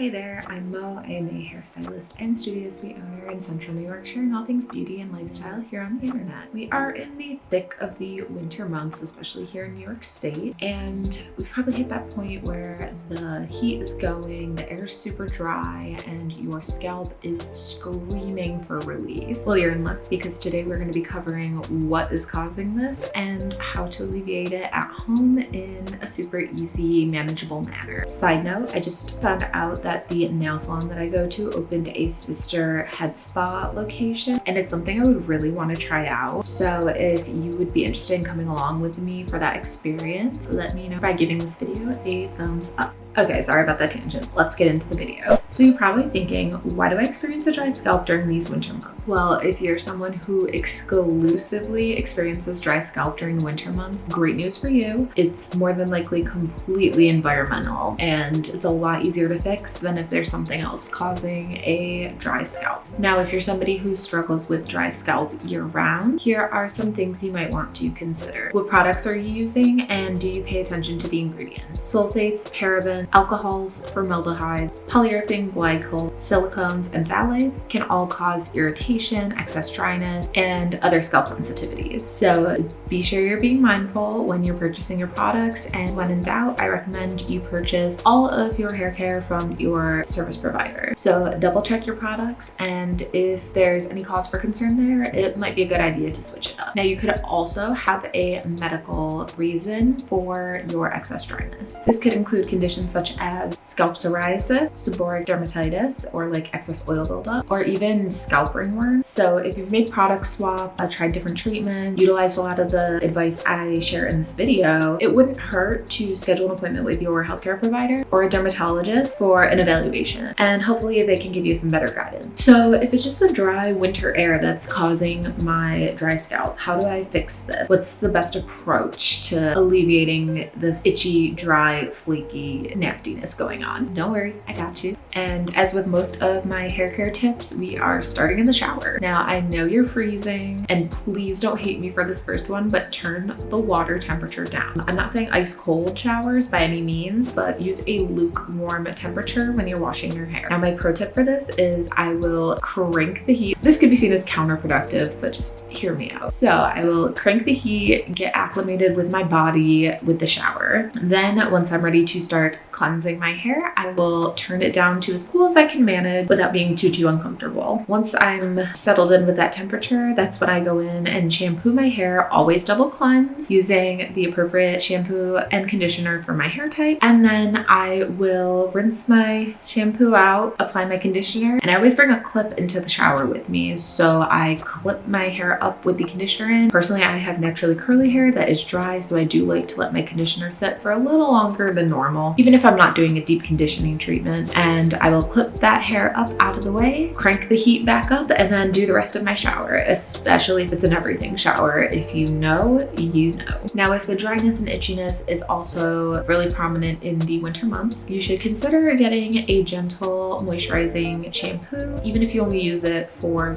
Hey there, I'm Mo. I am a hairstylist and studio suite owner in Central New York, sharing all things beauty and lifestyle here on the internet. We are in the thick of the winter months, especially here in New York State, and we've probably hit that point where the heat is going, the air is super dry, and your scalp is screaming for relief. Well, you're in luck because today we're going to be covering what is causing this and how to alleviate it at home in a super easy, manageable manner. Side note, I just found out that the nail salon that I go to opened a sister head spa location, and it's something I would really want to try out. So if you would be interested in coming along with me for that experience, let me know by giving this video a thumbs up. Okay, sorry about that tangent. Let's get into the video. So you're probably thinking, why do I experience a dry scalp during these winter months? Well, if you're someone who exclusively experiences dry scalp during the winter months, great news for you. It's more than likely completely environmental, and it's a lot easier to fix than if there's something else causing a dry scalp. Now, if you're somebody who struggles with dry scalp year-round, here are some things you might want to consider. What products are you using, and do you pay attention to the ingredients? Sulfates, parabens, alcohols, formaldehyde, polyurethane glycol, silicones, and phthalates can all cause irritation, excess dryness, and other scalp sensitivities. So be sure you're being mindful when you're purchasing your products, and when in doubt, I recommend you purchase all of your hair care from your service provider. So double check your products, and if there's any cause for concern there, it might be a good idea to switch it up. Now, you could also have a medical reason for your excess dryness. This could include conditions such as scalp psoriasis, seborrheic dermatitis, or like excess oil buildup, or even scalp ringworm. So if you've made product swap, tried different treatments, utilized a lot of the advice I share in this video, it wouldn't hurt to schedule an appointment with your healthcare provider or a dermatologist for an evaluation, and hopefully they can give you some better guidance. So if it's just the dry winter air that's causing my dry scalp, how do I fix this? What's the best approach to alleviating this itchy, dry, flaky nastiness going on? Don't worry, I got you. And as with most of my hair care tips, we are starting in the shower. Now, I know you're freezing, and please don't hate me for this first one, but turn the water temperature down. I'm not saying ice cold showers by any means, but use a lukewarm temperature when you're washing your hair. Now, my pro tip for this is I will crank the heat. This could be seen as counterproductive, but just hear me out. So I will crank the heat, get acclimated with my body with the shower. Then once I'm ready to start cleansing my hair, I will turn it down to as cool as I can manage without being too uncomfortable. Once I'm settled in with that temperature, that's when I go in and shampoo my hair, always double cleanse using the appropriate shampoo and conditioner for my hair type. And then I will rinse my shampoo out, apply my conditioner, and I always bring a clip into the shower with me. So I clip my hair up with the conditioner in. Personally, I have naturally curly hair that is dry, so I do like to let my conditioner sit for a little longer than normal, even if I'm not doing a deep conditioning treatment. And I will clip that hair up out of the way, crank the heat back up, and then do the rest of my shower, especially if it's an everything shower. If you know, you know. Now, if the dryness and itchiness is also really prominent in the winter months, you should consider getting a gentle moisturizing shampoo, even if you only use it for,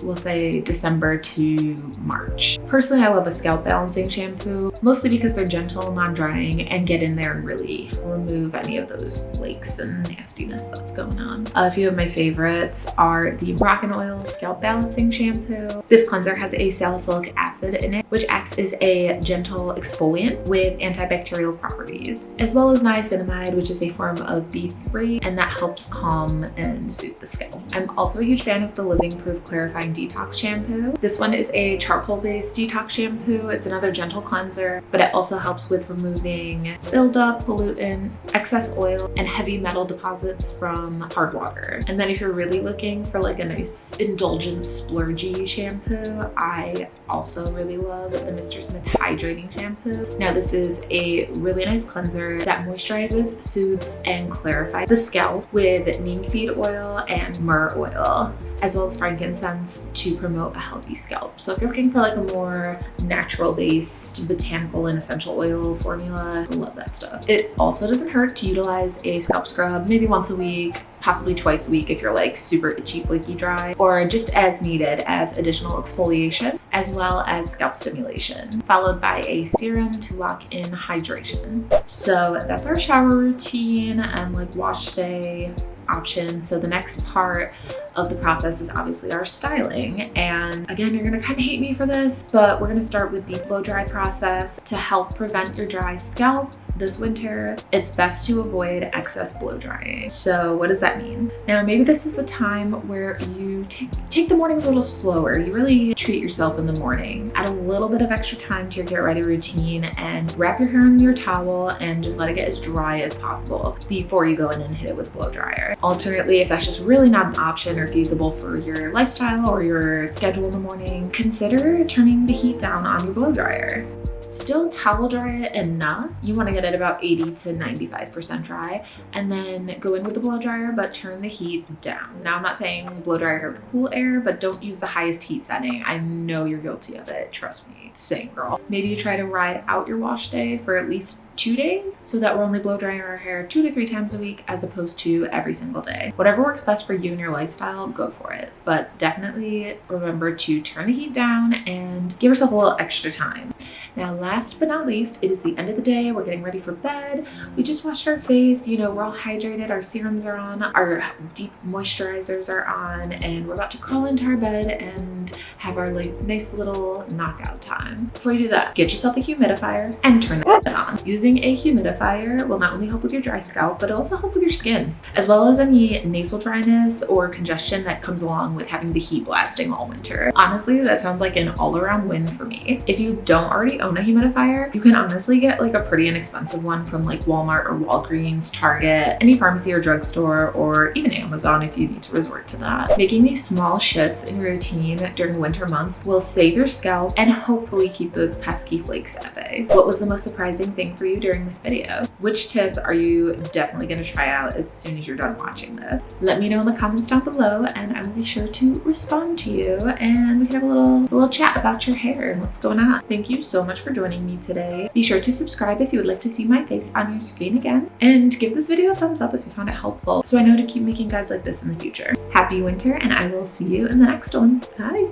we'll say December to March. Personally, I love a scalp balancing shampoo, mostly because they're gentle, non-drying, and get in there and really remove any of those flakes and nastiness that's going on. A few of my favorites are the Moroccan Oil Scalp Balancing Shampoo. This cleanser has a salicylic acid in it, which acts as a gentle exfoliant with antibacterial properties, as well as niacinamide, which is a form of B3, and that helps calm and soothe the scalp. I'm also a huge fan of the Living Proof Clarifying Detox Shampoo. This one is a charcoal-based detox shampoo. It's another gentle cleanser, but it also helps with removing buildup, pollutant, excess oil, and heavy metal deposits from hard water. And then if you're really looking for like a nice indulgent splurgy shampoo, I also really love the Mr. Smith Hydrating Shampoo. Now, this is a really nice cleanser that moisturizes, soothes, and clarifies the scalp with neem seed oil and myrrh oil, as well as frankincense to promote a healthy scalp. So if you're looking for like a more natural-based botanical and essential oil formula, I love that stuff. It also doesn't hurt to utilize a scalp scrub maybe once a week, possibly twice a week if you're like super itchy, flaky, dry, or just as needed as additional exfoliation, as well as scalp stimulation, followed by a serum to lock in hydration. So that's our shower routine and like wash day. options. So the next part of the process is obviously our styling. And again, you're gonna kind of hate me for this, but we're gonna start with the blow dry process to help prevent your dry scalp. This winter, it's best to avoid excess blow drying. So what does that mean? Now, maybe this is a time where you take the mornings a little slower. You really treat yourself in the morning. Add a little bit of extra time to your get ready routine and wrap your hair in your towel and just let it get as dry as possible before you go in and hit it with a blow dryer. Alternately, if that's just really not an option or feasible for your lifestyle or your schedule in the morning, consider turning the heat down on your blow dryer. Still towel dry it enough. You want to get it about 80 to 95% dry and then go in with the blow dryer, but turn the heat down. Now, I'm not saying blow dry your hair with cool air, but don't use the highest heat setting. I know you're guilty of it. Trust me, same girl. Maybe you try to ride out your wash day for at least 2 days so that we're only blow drying our hair 2 to 3 times a week as opposed to every single day. Whatever works best for you and your lifestyle, go for it. But definitely remember to turn the heat down and give yourself a little extra time. Now, last but not least, it is the end of the day. We're getting ready for bed. We just washed our face. You know, we're all hydrated. Our serums are on. Our deep moisturizers are on. And we're about to crawl into our bed and have our nice little knockout time. Before you do that, get yourself a humidifier and turn it on. Using a humidifier will not only help with your dry scalp, but it'll also help with your skin, as well as any nasal dryness or congestion that comes along with having the heat blasting all winter. Honestly, that sounds like an all-around win for me. If you don't already own a humidifier, you can honestly get a pretty inexpensive one from Walmart or Walgreens, Target, any pharmacy or drugstore, or even Amazon if you need to resort to that. Making these small shifts in your routine during winter months will save your scalp and hopefully keep those pesky flakes at bay. What was the most surprising thing for you during this video? Which tip are you definitely going to try out as soon as you're done watching this? Let me know in the comments down below and I will be sure to respond to you and we can have a little chat about your hair and what's going on. Thank you so much for joining me today. Be sure to subscribe if you would like to see my face on your screen again, and give this video a thumbs up if you found it helpful so I know to keep making guides like this in the future. Happy winter, and I will see you in the next one. Bye!